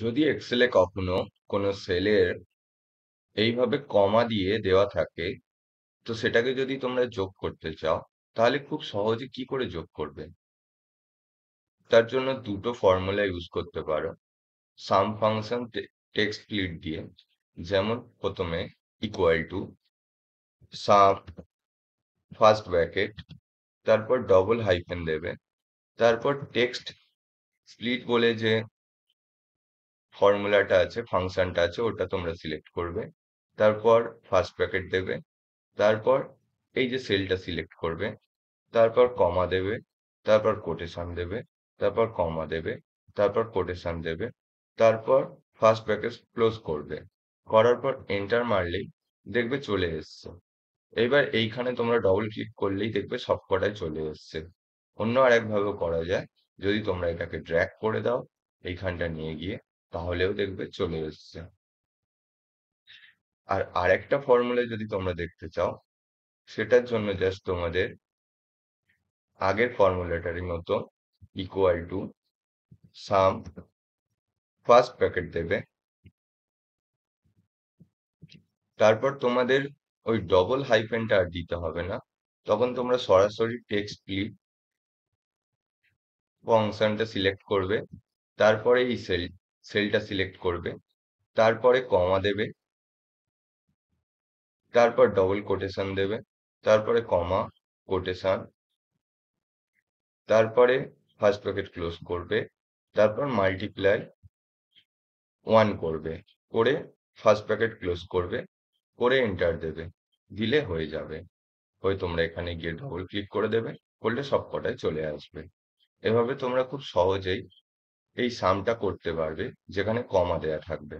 যদি এক্সেলে কখনো কোনো সেলের এইভাবে কমা দিয়ে দেওয়া থাকে, তো সেটাকে যদি তোমরা যোগ করতে চাও, তাহলে খুব সহজে কি করে যোগ করবে? তার জন্য দুটো ফর্মুলা ইউজ করতে পারো। সাম ফাংশন টেক্সট স্প্লিট দিয়ে, যেমন প্রথমে equal to some first bracket, তারপর ডবল হাইফেন দেবে, তারপর টেক্সট স্প্লিট বলে যে ফর্মুলাটা আছে, ফাংশনটা আছে, ওটা তোমরা সিলেক্ট করবে। তারপর ফার্স্ট ব্র্যাকেট দেবে, তারপর এই যে সেলটা সিলেক্ট করবে, তারপর কমা দেবে, তারপর কোটেশন দেবে, তারপর কমা দেবে, তারপর কোটেশন দেবে, তারপর ফার্স্ট ব্র্যাকেট ক্লোজ করবে। করার পর এন্টার মারলেই দেখবে চলে এসছে। এইবার এইখানে তোমরা ডবল ক্লিক করলেই দেখবে সবকটাই চলে এসছে। অন্য আরেকভাবেও করা যায়, যদি তোমরা এটাকে ড্র্যাগ করে দাও এইখানটা নিয়ে গিয়ে, তাহলেও দেখবে চলে এসছে। আর আরেকটা ফর্মুলা যদি তোমরা দেখতে চাও, সেটার জন্য জাস্ট তোমাদের আগের ফর্মুলাটারই মতো equal to some first bracket দেবে, তারপর তোমাদের ওই ডবল হাইফেনটা আর দিতে হবে না। তখন তোমরা সরাসরি টেক্সট স্প্লিট ফাংশনটা সিলেক্ট করবে, তারপরে এই সেলটা সিলেক্ট করবে, তারপরে কমা দেবে, তারপর ডবল কোটেশন দেবে, তারপরে কমা, কোটেশন, তারপরে ফার্স্ট ব্র্যাকেট ক্লোজ করবে, তারপর মাল্টিপ্লাই 1 করবে, করে ফার্স্ট ব্র্যাকেট ক্লোজ করবে, করে এন্টার দেবে, দিলে হয়ে যাবে। হয়ে তোমরা এখানে গিয়ে ডবল ক্লিক করে দেবে, করলে সবকটাই চলে আসবে। এভাবে তোমরা খুব সহজেই এই সামটা করতে পারবে, যেখানে কমা দেয়া থাকবে।